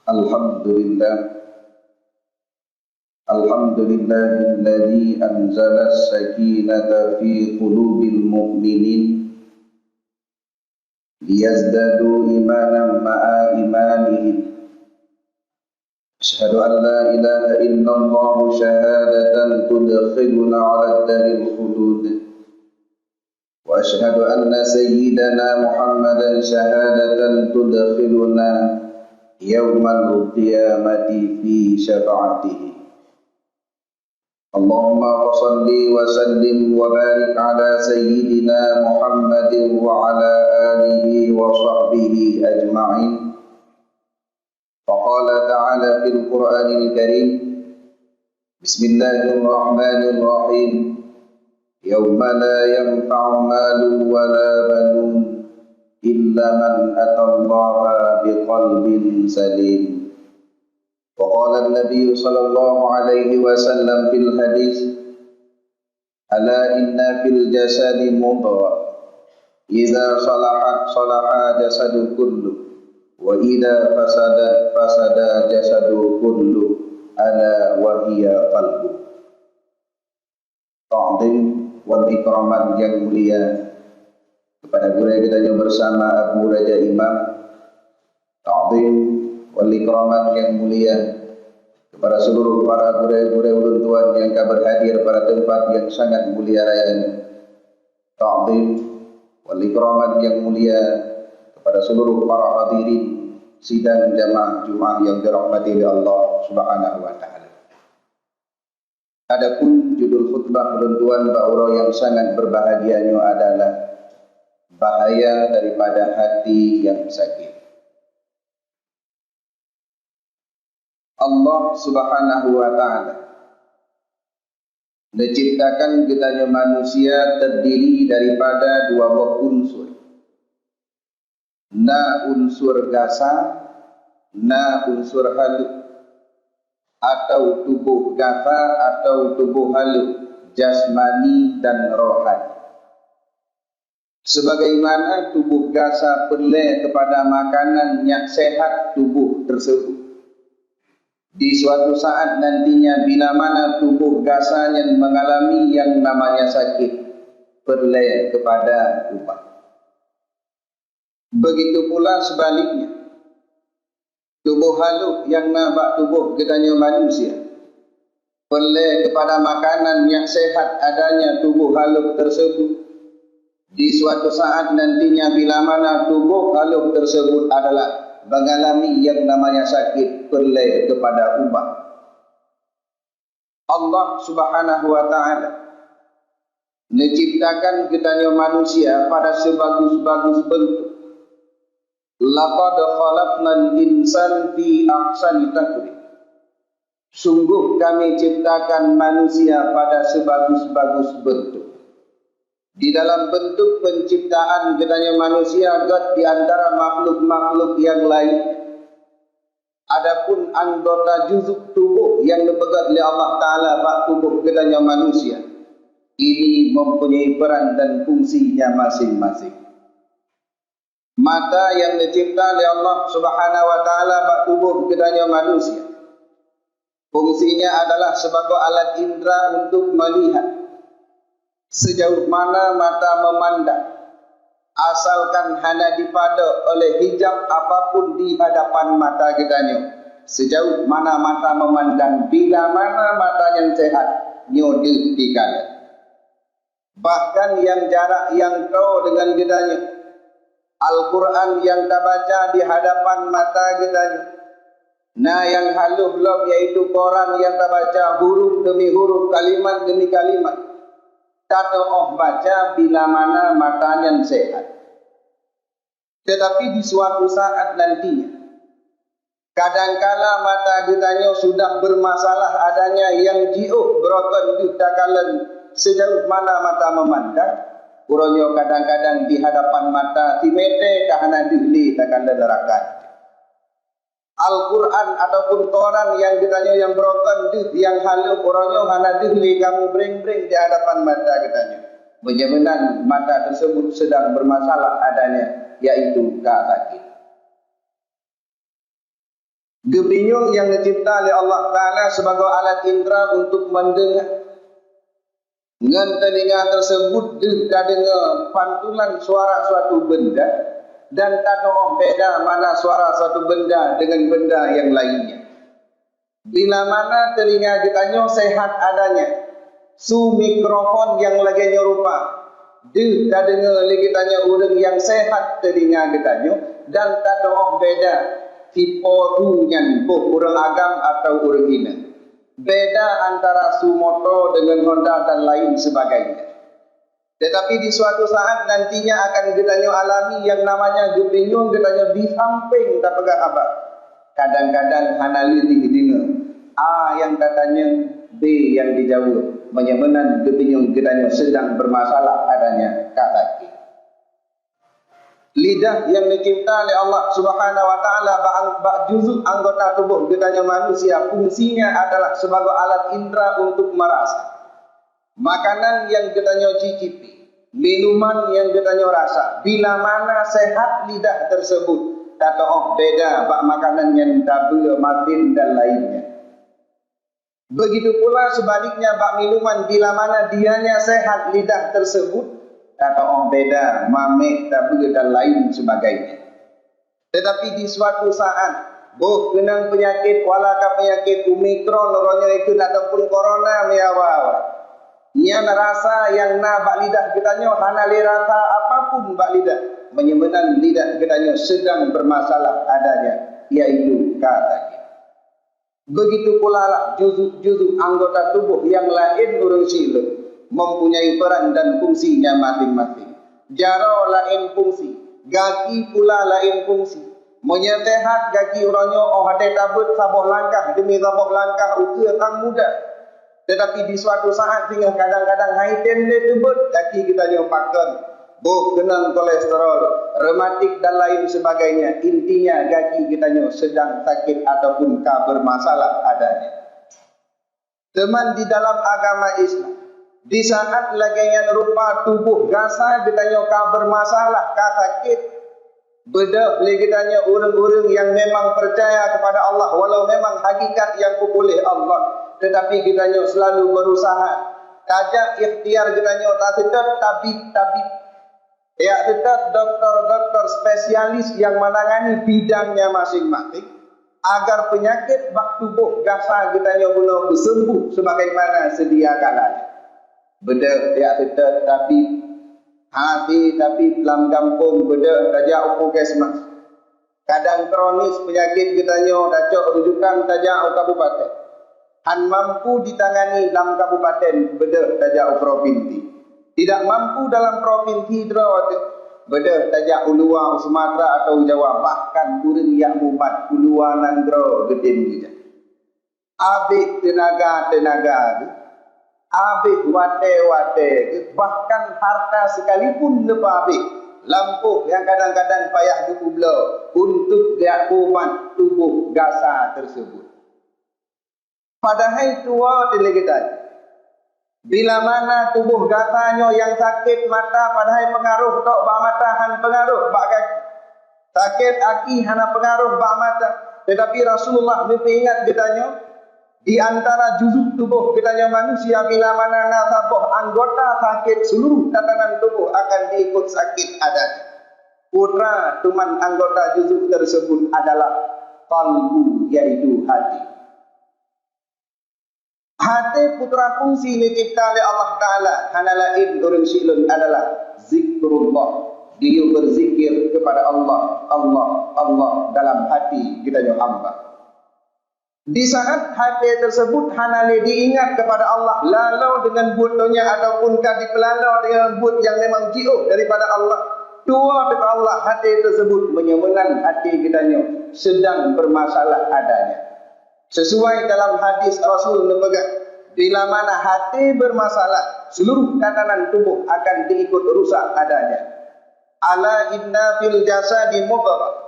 Alhamdulillah Alhamdulillahilladzi anzala as-sakinata fi qulubil mu'minin liyazdadu imanan ma'a imanihim. Asyhadu an la ilaha illallah syahadatan tudkhiluna 'ala ad-daril khulud. Wa asyhadu anna sayyidana Muhammadan syahadatan tudkhiluna yawmal qiyamati fi syafa'atihi. Allahumma salli wa sallim wa barik ala sayyidina Muhammadin wa ala alihi wa sahbihi ajma'in. Faqala ta'ala fil Qur'anil Karim, Bismillahirrahmanirrahim, Yawma la yanfa'u malun wa la banun illa man atallaha biqalbin salim. وقال النبي صلى الله عليه وسلم في الحديث ألا إن في الجسد مضغة إذا صلحت صلح جسد كله وإذا فسدت فسد جسد كله ألا وهي قلب. Ta'zim wal ikraman yang mulia kepada guru kita yang bersama Abu Raja Imam. Ta'zim wal ikraman yang mulia kepada seluruh para guru-guru ulun tuan yang berhadir pada tempat yang sangat mulia raya ini. Ta'zim wal ikraman yang mulia kepada seluruh para hadirin sidang jamaah Jumat yang dirahmati oleh Allah Subhanahu wa taala. Adapun judul khutbah ulun tuan Ba'uro yang sangat berbahagianya adalah bahaya daripada hati yang sakit. Allah Subhanahu wa ta'ala menciptakan kita manusia terdiri daripada dua buah unsur. Na unsur gasa, na unsur halus. Atau tubuh gasa atau tubuh halus, jasmani dan rohani. Sebagaimana tubuh gasa perlu kepada makanan yang sehat tubuh tersebut. Di suatu saat nantinya bila mana tubuh gasanya mengalami yang namanya sakit, perlu kepada ubat. Begitu pula sebaliknya, tubuh halus yang nampak tubuh kitanya manusia, perlu kepada makanan yang sehat adanya tubuh halus tersebut. Di suatu saat nantinya bila mana tubuh halus tersebut adalah mengalami yang namanya sakit, perlu kepada ubat. Allah Subhanahu wa ta'ala menciptakan kitanya manusia pada sebagus-bagus bentuk. Laqad khalaqnal insan fi ahsani taqwim. Sungguh kami ciptakan manusia pada sebagus-bagus bentuk. Di dalam bentuk penciptaan kitanya manusia got di antara makhluk-makhluk yang lain. Adapun anggota juzuk tubuh yang dipegat oleh Allah Ta'ala bak tubuh kitanya manusia, ini mempunyai peran dan fungsinya masing-masing. Mata yang dicipta oleh Allah Subhanahu wa Ta'ala bak tubuh kitanya manusia, fungsinya adalah sebagai alat indera untuk melihat. Sejauh mana mata memandang, asalkan hanya dipada oleh hijab apapun di hadapan mata kitanya, sejauh mana mata memandang, bila mana mata yang sehat nyode dikala. Bahkan yang jarak yang kau dengan kitanya, Al-Quran yang tak baca di hadapan mata kitanya, nah yang halus belum yaitu Quran yang tak baca huruf demi huruf, kalimat demi kalimat, tak baca bila mana matanya sehat. Tetapi di suatu saat nantinya, kadangkala mata kitanya sudah bermasalah adanya yang jiuh berokan di takalan sejauh mana mata memandang. Uronyo kadang-kadang di hadapan mata timete kahana dihli takalan neraka. Al-Quran ataupun Quran yang kitanya yang berokan di yang halu uronyo hana dihli kamu bring-bring di hadapan mata kitanya. Benar-benar mata tersebut sedang bermasalah adanya, yaitu sakit. Gebinyung yang dicipta oleh Allah Ta'ala sebagai alat indera untuk mendengar. Dengan telinga tersebut dia dengar pantulan suara suatu benda dan tak tahu beda mana suara suatu benda dengan benda yang lainnya. Bila mana telinga kitanya sehat adanya, su mikrofon yang lagi nyerupa, dia tak dengar lagi tanya orang yang sehat telinga kitanya dan tak tahu beda tipe tu yang orang agam atau orang hina. Beda antara su motor dengan Honda dan lain sebagainya. Tetapi di suatu saat nantinya akan kita alami yang namanya gebinyung kita di samping tak pegang apa. Kadang-kadang hanali didengar A yang katanya B yang dijauh, menyebabkan gebinyung kita sedang bermasalah adanya kata. Lidah yang dicipta oleh Allah Subhanahu wa taala juzuk anggota tubuh kita manusia, fungsinya adalah sebagai alat indera untuk merasa. Makanan yang kita cicipi, minuman yang kita rasa, bila mana sehat lidah tersebut, kata beda bak makanan yang tabu, matin dan lainnya. Begitu pula sebaliknya bak minuman, bila mana dianya sehat lidah tersebut, kata beda, mamek, tabu dan lain sebagainya. Tetapi di suatu saat, kenang penyakit, walakah penyakit Omikron, noronya itu ataupun corona, meyawawa. Ia rasa yang bak lidah kitanya, hanali rasa apapun bak lidah, menyebabkan lidah kitanya sedang bermasalah adanya, yaitu kata. Begitu pula lah juzuk-juzuk anggota tubuh yang lain orang silap mempunyai peran dan fungsinya masing-masing. Jaro lain fungsi, gaki pula lain fungsi. Menyetehat gaki orangnya hati tabut saboh langkah demi saboh langkah ukur tang muda. Tetapi di suatu saat hingga kadang-kadang haiten le tebut gaki kita nyopakan. Kenang kolesterol, rematik dan lain sebagainya. Intinya gaki kita sedang sakit ataupun bermasalah adanya. Teman di dalam agama Islam, di saat laginya rupa tubuh gasa ditanya bermasalah, sakit, beda lagi tanya orang-orang yang memang percaya kepada Allah, walau memang hakikat yang boleh Allah, tetapi kita selalu berusaha. Tajak ikhtiar kita tetap tabib, ya tetap dokter-dokter spesialis yang menangani bidangnya masing-masing, agar penyakit bak tubuh gasa kita belum sembuh sebagaimana sedia kalanya. Beda ya kita tapi hati tapi dalam kampung beda saja puskesmas. Kadang kronis penyakit kita dacok rujukan saja kabupaten. Han mampu ditangani dalam kabupaten beda saja provinsi. Tidak mampu dalam provinsi beda saja Ulua, Sumatera atau Jawa, bahkan kurang yang mubat Ulua Nandro gedin juga. Abik tenaga abik wate, bahkan harta sekalipun lepas abik. Lampu yang kadang-kadang payah dikubla untuk diakuman tubuh gasa tersebut. Padahal tua delegitan. Bila mana tubuh gasanya yang sakit mata, padahal pengaruh tok bak mata, han pengaruh bak kaki. Sakit aki hana pengaruh bak mata. Tetapi Rasulullah ingat ditanya, di antara juzuk tubuh kitanya manusia, bila mana nasaboh anggota sakit, seluruh tatanan tubuh akan diikut sakit adanya. Putra tuman anggota juzuk tersebut adalah qalbu, yaitu hati. Hati putra fungsi dicipta oleh Allah Ta'ala, hanalain orang silun adalah zikrullah. Dia berzikir kepada Allah dalam hati kitanya hamba. Di saat hati tersebut hanali diingat kepada Allah, lalau dengan buatnya ataupun kadi pelalau dengan buat yang memang jauh daripada Allah, dua kepada Allah, hati tersebut menyebabkan hati kitanya sedang bermasalah adanya. Sesuai dalam hadis Rasul nepegang, bila mana hati bermasalah, seluruh tatanan tubuh akan diikut rusak adanya. Ala inna fil jasadi mudghah.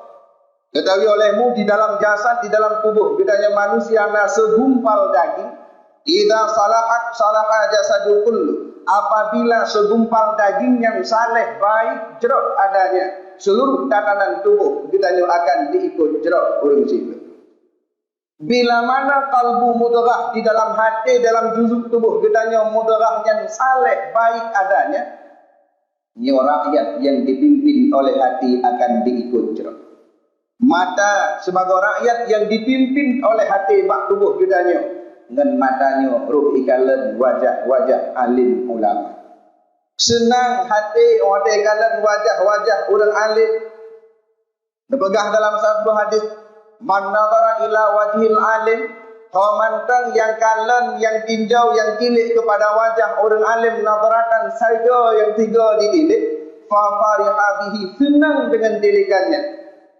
Ketahui olehmu di dalam jasad, di dalam tubuh kitanya manusia ada segumpal daging. Idza salaha jasadul kullu. Apabila segumpal daging yang saleh baik jeruk adanya, seluruh tatanan tubuh kitanya akan diikut jeruk urung situ. Bila mana kalbu mudrah di dalam hati, dalam juzuk tubuh gedanya mudrah yang saleh, baik adanya, nyo rakyat yang dipimpin oleh hati akan diikut cerah. Mata sebagai rakyat yang dipimpin oleh hati bak tubuh gedanya, dengan matanya ruh ikalan wajah-wajah alim ulama. Senang hati orang ikalan wajah-wajah orang alim. Dipegah dalam satu hadis, man nadhara ila wajhil alim, mantang yang kalan, yang tinjau, yang tilik kepada wajah orang alim nadharatan saja yang tiga ditilik, fa fariha bihi, senang dengan tilikannya.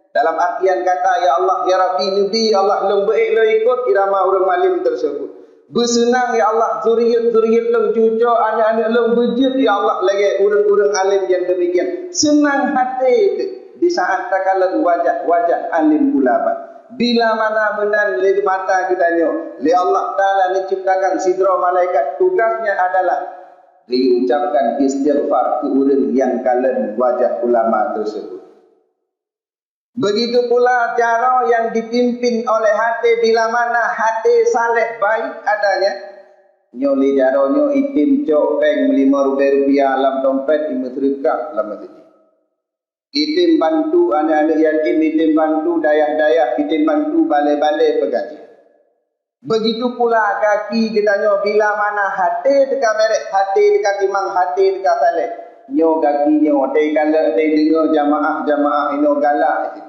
Dalam artian kata, ya Allah, ya Rabbi, Nabi Allah long baik lo ikut irama orang alim tersebut. Bersenang ya Allah, zuriat-zuriat long cucu, anak-anak long bejit ya Allah lagi orang-orang alim yang demikian. Senang hati itu di saat takalan wajah-wajah alim ulama. Bila mana benar di mata kitanya, li Allah Ta'ala menciptakan sidra malaikat, tugasnya adalah diucapkan istighfar ke orang yang kalan wajah ulama tersebut. Begitu pula cara yang dipimpin oleh hati, bila mana hati saleh baik adanya, nyoli jaronyo itim cok peng 5 rupiah alam dompet 5 serikah lama tadi. Itim bantu anak-anak yatim, itim bantu dayah-dayah, itim bantu balai-balai pegaji. Begitu pula kaki kitanya, bila mana hati dekat berek, hati dekat timang, hati dekat saleh, nyo kaki nyo tei kala tei dengar jamaah ino galak kita.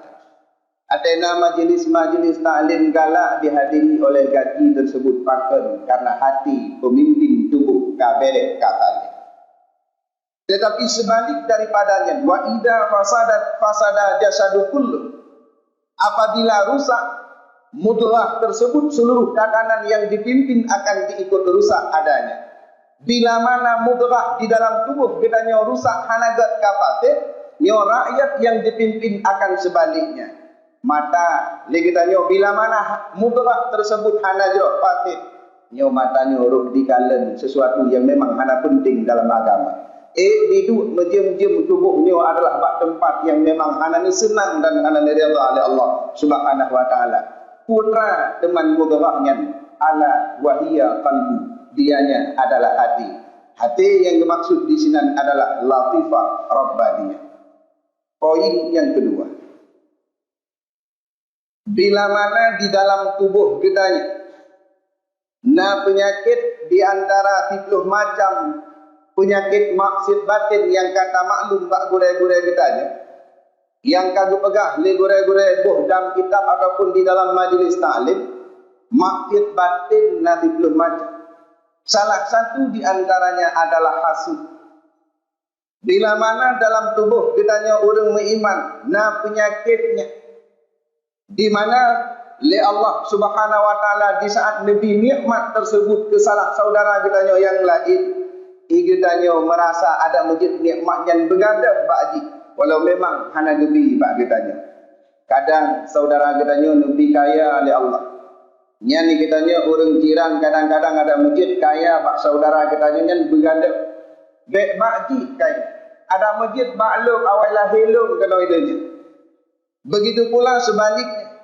Atena majlis-majlis taklim galak dihadiri oleh kaki tersebut paken karena hati pemimpin tubuh kaberek katanya. Tetapi sebalik daripadanya, wa idza fasada jasadu kullu, apabila rusak mudrah tersebut, seluruh tatanan yang dipimpin akan diikut rusak adanya. Bila mana mudrah di dalam tubuh gedanya rusak hanagat kapate, nyo rakyat yang dipimpin akan sebaliknya. Mata legitanya bila mana mudrah tersebut hanajo patih, nyo matanya ruh dikalen sesuatu yang memang hana penting dalam agama. Diduk menjem-jem tubuhnya adalah bak tempat yang memang hana ni senang dan hana ni redha oleh Allah Subhanahu wa taala. Putra teman mudrahnya ala wahia qalbu, dianya adalah hati. Hati yang dimaksud di sini adalah latifah rabbaniyah. Poin yang kedua, bila mana di dalam tubuh gedanya penyakit di antara 30 macam penyakit maksud batin yang kata maklum bak gurai-gurai gedanya, yang kagak pegah le gurai-gurai buh dalam kitab ataupun di dalam majlis taklim, maksud batin 30 macam. Salah satu di antaranya adalah hasud. Bila mana dalam tubuh gedanya orang beriman penyakitnya, di mana oleh Allah Subhanahu wa taala di saat Nabi nikmat tersebut ke salah saudara kitanya yang lain, kitanya merasa ada masjid nikmat yang bergadah bakji, walau memang hana gebi bak kitanya. Kadang saudara kitanya lebih kaya oleh Allah. Nyani kitanya orang jiran kadang-kadang ada masjid kaya bak saudara kitanya yang bergadah. Bek bakji kaya. Ada masjid bakluk awailah helung kena idenya. Begitu pula sebaliknya,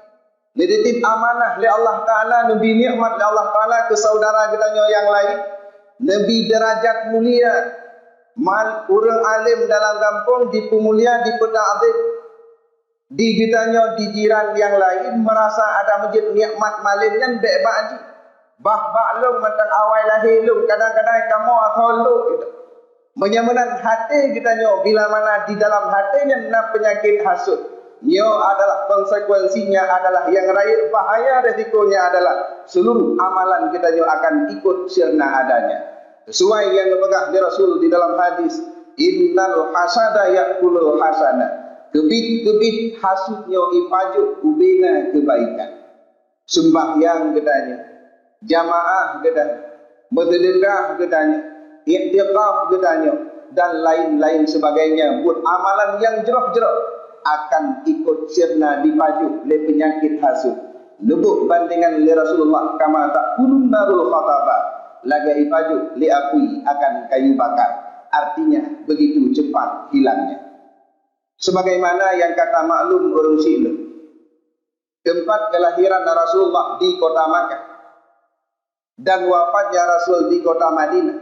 dititip amanah oleh Allah Ta'ala, Nabi nikmat oleh Allah Ta'ala ke saudara kitanya yang lain, Nabi derajat mulia, orang alim dalam kampung dipemulia, dipetakzim, di kitanya di jiran yang lain merasa ada masjid nikmat malinnya bek baji, baklung tentang awailah helung, kadang-kadang kamu atholuk gitu. Menyamanan hati kitanya, bila mana di dalam hatinya penyakit hasud, nyo adalah konsekuensinya adalah yang raya bahaya resikonya adalah seluruh amalan kita nyo akan ikut sirna adanya. Sesuai yang dipegah di Rasul di dalam hadis, innal hasada ya'kulul hasana. Kebit-kebit hasudnya ipajuk ubena kebaikan. Sembahyang gedanya, jamaah gedanya, bersedekah gedanya, iktiqaf gedanya, dan lain-lain sebagainya, buat amalan yang jerah-jerah akan ikut sirna dipaju le penyakit hasud. Lebuk bandingan le Rasulullah kama takulun narul khataba, laga ipaju le akui akan kayu bakar. Artinya begitu cepat hilangnya. Sebagaimana yang kata maklum orang Syi'lum, tempat kelahiran Rasulullah di kota Makkah dan wafatnya Rasul di kota Madinah,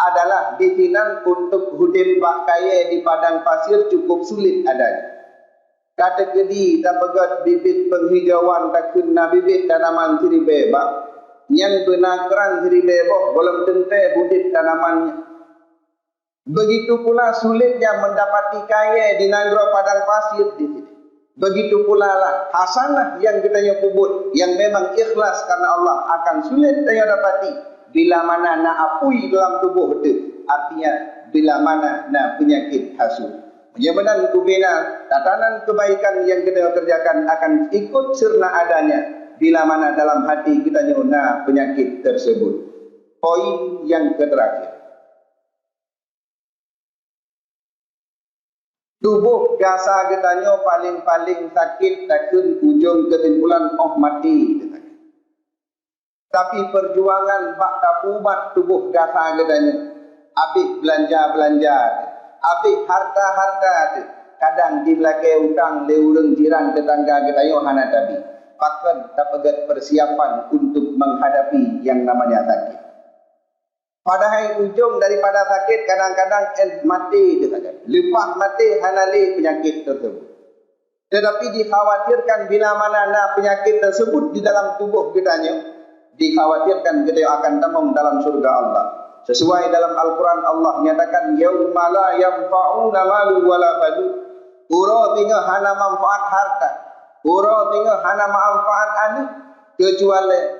adalah bikinan untuk hudin bakaya di padang pasir cukup sulit adanya. Kata kedi tak pegat bibit penghijauan tak kena bibit tanaman siri bebak, yang benakran siri bebok belum tentu hudin tanamannya. Begitu pula sulitnya mendapati kaya di nanggro padang pasir di sini. Begitu pula lah hasanah yang kita nyebut yang memang ikhlas karena Allah akan sulit kita dapati bila mana nak apui dalam tubuh itu, artinya bila mana nak penyakit hasut. Menyebabkan kubina tatanan kebaikan yang kita kerjakan akan ikut serna adanya bila mana dalam hati kita nyona penyakit tersebut. Poin yang terakhir, tubuh gasa getanyo paling-paling sakit takun ujung kesimpulan mati. Tapi perjuangan bak tapubat tubuh gasa getanyo, habis belanja, habis harta, kadang di belakang utang leureng jiran tetangga getanyo hana tabi. Pakan tak pegat persiapan untuk menghadapi yang namanya sakit. Padahal ujung daripada sakit kadang-kadang mati dia. Lepas mati hanali penyakit tersebut. Tetapi dikhawatirkan bila mana nak penyakit tersebut di dalam tubuh kitanya, dikhawatirkan kita akan temung dalam surga Allah. Sesuai dalam Al-Quran Allah nyatakan yauma la yanfa'una malu wala banu. Uro tinggal hana manfaat harta, uro tinggal hana manfaat anak,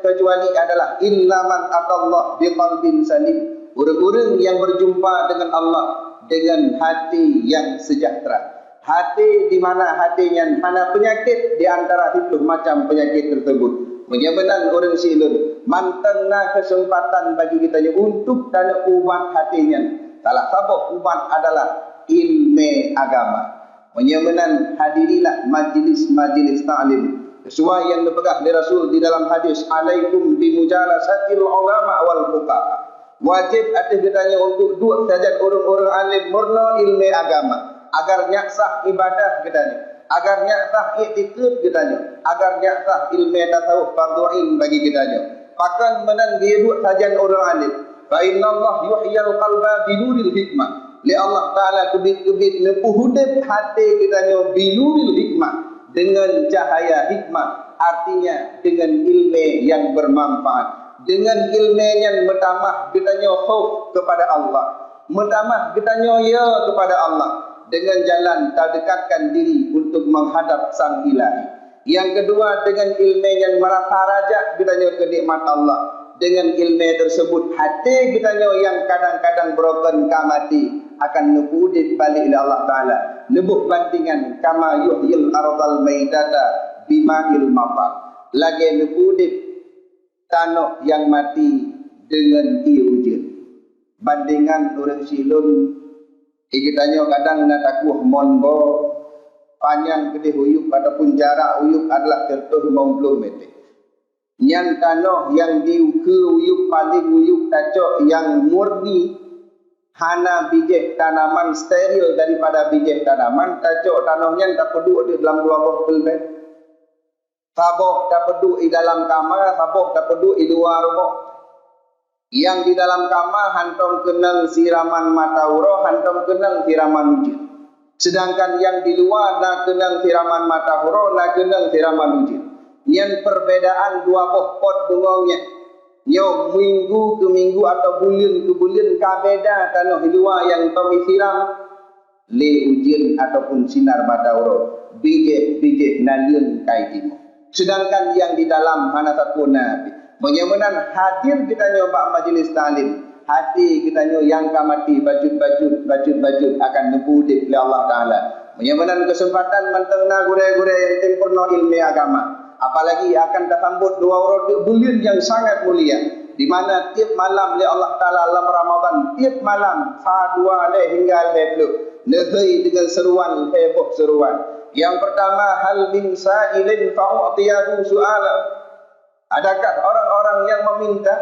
kecuali adalah illa man atallah biqalbin salim. Orang-orang yang berjumpa dengan Allah dengan hati yang sejahtera. Hati di mana hatinya hana penyakit di antara 10 macam penyakit tersebut. Menyebabkan orang silun mantengna kesempatan bagi kita untuk tanda ubat hatinya. Salah satu ubat adalah ilmu agama. Menyebabkan hadirilah majlis-majlis ta'lim sesuai yang dipegang oleh Rasul di dalam hadis, alaikum bimujalasatil ulama wal fuqaha. Wajib atas kitanya untuk duduk saja orang-orang alim murna ilmu agama agar nyaksah ibadah kitanya, agar nyaksah iktikad kitanya, agar nyaksah ilmu tasawuf fardhu ain bagi kitanya. Pakan menan dia duduk saja orang alim. Fa innallaha yuhyil qalba binuril hikmah. Li Allah Taala kebit-kebit nepuh hudip hati kitanya binuril hikmah, dengan cahaya hikmah, artinya dengan ilmu yang bermanfaat, dengan ilmu yang bertambah kitanya khauf kepada Allah, bertambah kitanya ya kepada Allah, dengan jalan terdekatkan diri untuk menghadap Sang Ilahi. Yang kedua, dengan ilmu yang merasa rajak kitanya ke nikmat Allah. Dengan ilmu tersebut hati kitanya yang kadang-kadang broken kamati akan nebudit balik ila Allah Ta'ala. Nebuh bantingan kama yuhyil ardal maidata bima'il matar. Lagi nebudit tanah yang mati dengan air hujan. Bandingan orang silun, kitanya kadang nak takuh monbo panjang gede huyuk ataupun jarak huyuk adalah 30 meter. Yang tanah yang diuke uyuk paling uyuk tacok yang murni hana bijih tanaman steril daripada bijih tanaman, tacok tanahnya tak peduk di dalam 2 botol bed. Saboh tak peduk di dalam kamar, saboh tak peduk di luar rumah. Yang di dalam kamar hantam kenang siraman mata uro, hantam kenang siraman hujan. Sedangkan yang di luar nak kenang siraman mata uro, nak kenang siraman hujan. Yang perbedaan 2 pot bunganya, yang minggu ke minggu atau bulan ke bulan kabeda tanah luar yang kami siram le ujian ataupun sinar matahari biji nalian kai timur. Sedangkan yang di dalam mana sakuna menyamanan hadir kita nyoba majlis talim, hati kita yang kamati bajut akan nebudit oleh Allah Taala. Menyamanan kesempatan mentengna gure-gure yang tempurno ilmu agama. Apalagi akan disambut 2 bulan yang sangat mulia, di mana tiap malam oleh Allah Taala dalam Ramadan, tiap malam sa-2 hingga 20 negeri dengan seruan heboh seruan. Yang pertama, hal min sa'ilin fa'u'tiyahu su'ala. Adakah orang-orang yang meminta?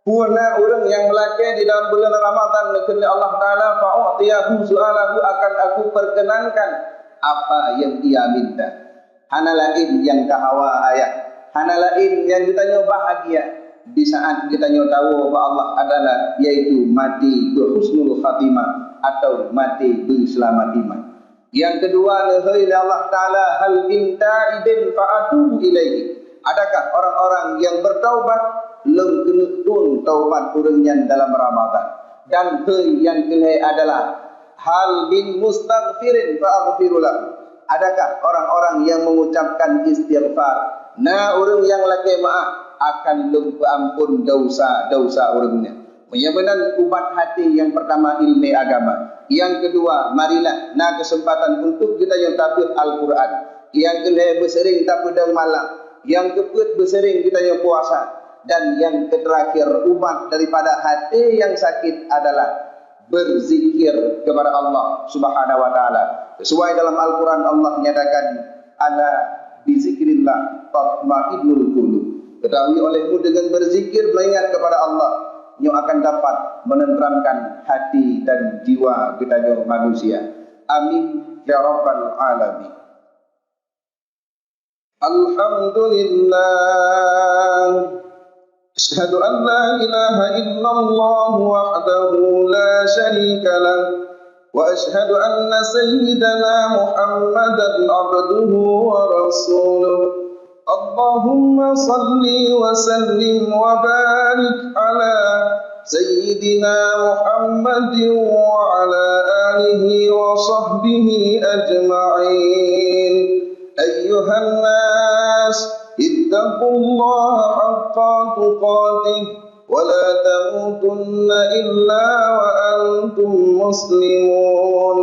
Purna orang yang melakai di dalam bulan Ramadan negeri Allah Taala, fa'u'tiyahu su'alahu, akan aku perkenankan apa yang ia minta. hana lain yang kahawa ayat, hana lain yang kita bahagia di saat kita tahu bahwa Allah adalah yaitu mati berhusnul khatimah atau mati berselamat iman. Yang kedua, nahai Allah Ta'ala hal min ta'ibin fa'atubu ilaihi. Adakah orang-orang yang bertaubat lem kenutun taubat urangnya dalam Ramadan. Dan yang kelai adalah hal min mustaghfirin fa'aghfirulah. Adakah orang-orang yang mengucapkan istighfar, nah orang yang laki maaf akan lumpuh ampun dosa-dosa orangnya. Menyebabkan ubat hati yang pertama ilmu agama. Yang kedua, marilah nah kesempatan untuk kita yang tabut Al-Quran. Yang kedua, bersering tabut malam. Yang keempat, bersering kita yang puasa. Dan yang terakhir, ubat daripada hati yang sakit adalah berzikir kepada Allah Subhanahu wa taala. Sesuai dalam Al-Quran Allah menyatakan ala bizikrillah tatmainnul qulub. Ketahui olehmu dengan berzikir mengingat kepada Allah yang akan dapat menenteramkan hati dan jiwa kita manusia. Amin ya rabbal alamin. Alhamdulillah. Asyhadu an la ilaha illallah wahdahu la syarika lah wa asyhadu anna sayyidana Muhammadan abduhu wa rasuluh. Allahumma salli wa sallim wa barik ala sayyidina Muhammadin wa ala alihi wa sahbihi ajma'in. Ayyuhan nas ittaqullaha haqqa tuqatih wa la tamutunna illa wa antum muslimun.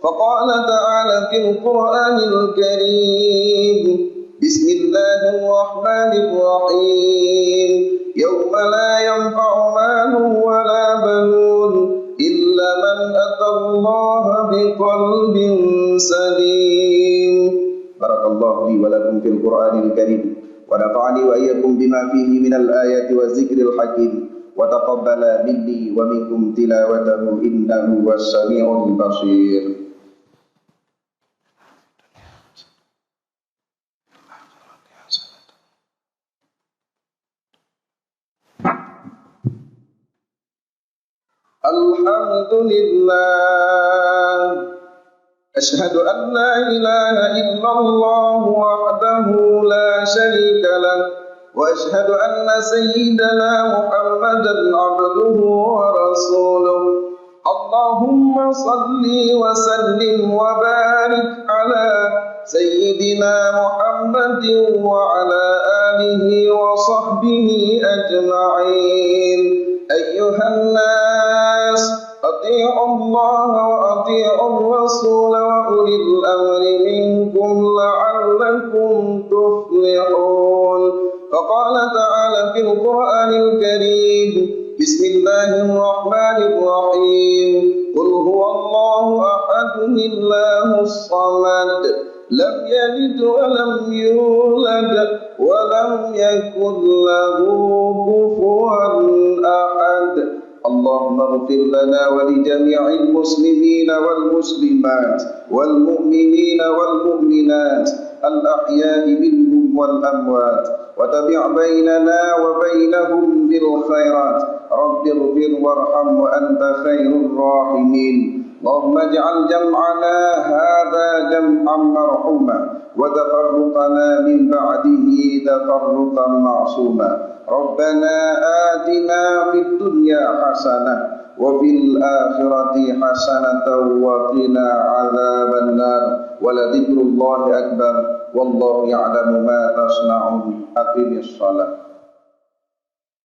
Faqala ta'ala fil Qur'anil Karim, Bismillahirrahmanirrahim. Yawma la yanfa'u malun wa la banun illa man atallaha biqalbin salim. Barakallahu li wa lakum fil Qur'anil Karim wa nafa'ani wa iyyakum bima fihi minal ayati wa zikril hakim wa taqabbala minni wa minkum tilawatahu innahu was-sami'ul basir. Alhamdulillah. Asyhadu an la ilaha illallah wahdahu la syarika lah wa asyhadu anna sayyidana Muhammadan abduhu wa rasuluh. Allahumma salli wa sallim wa barik ala sayyidina Muhammadin wa ala alihi wa sahbihi ajma'in. Ayyuhan nas ati'u Allah wa ati'u Rasul wa ulil amri minkum la'allakum tuflihun. Faqala ta'ala fil Qur'anil Karim, Bismillahirrahmanirrahim. Qul huwallahu ahadun Allahus samad, lam yalid wa lam yulad wa lam yakul lahu kufuwan ahad. Allahumma ighfir lana wa li jami'il muslimina wal muslimat wal mu'minina wal mu'minat al ahya'i minhum wal amwat wa tabi' bainana wa bainahum bil khairat. Rabbi ighfir warham wa anta khairur rahimin. Allahumma ij'al jam'ana hadha jam'an marhuma wa tafarruqana min ba'dihi tafarruqan ma'suma. Rabbana atina fid dunya hasanah wa fil akhirati hasanatan wa qina adzaban nar. Wa la dzikrullahi akbar wallahu ya'lamu ma tasna'un. Aqimis shalah.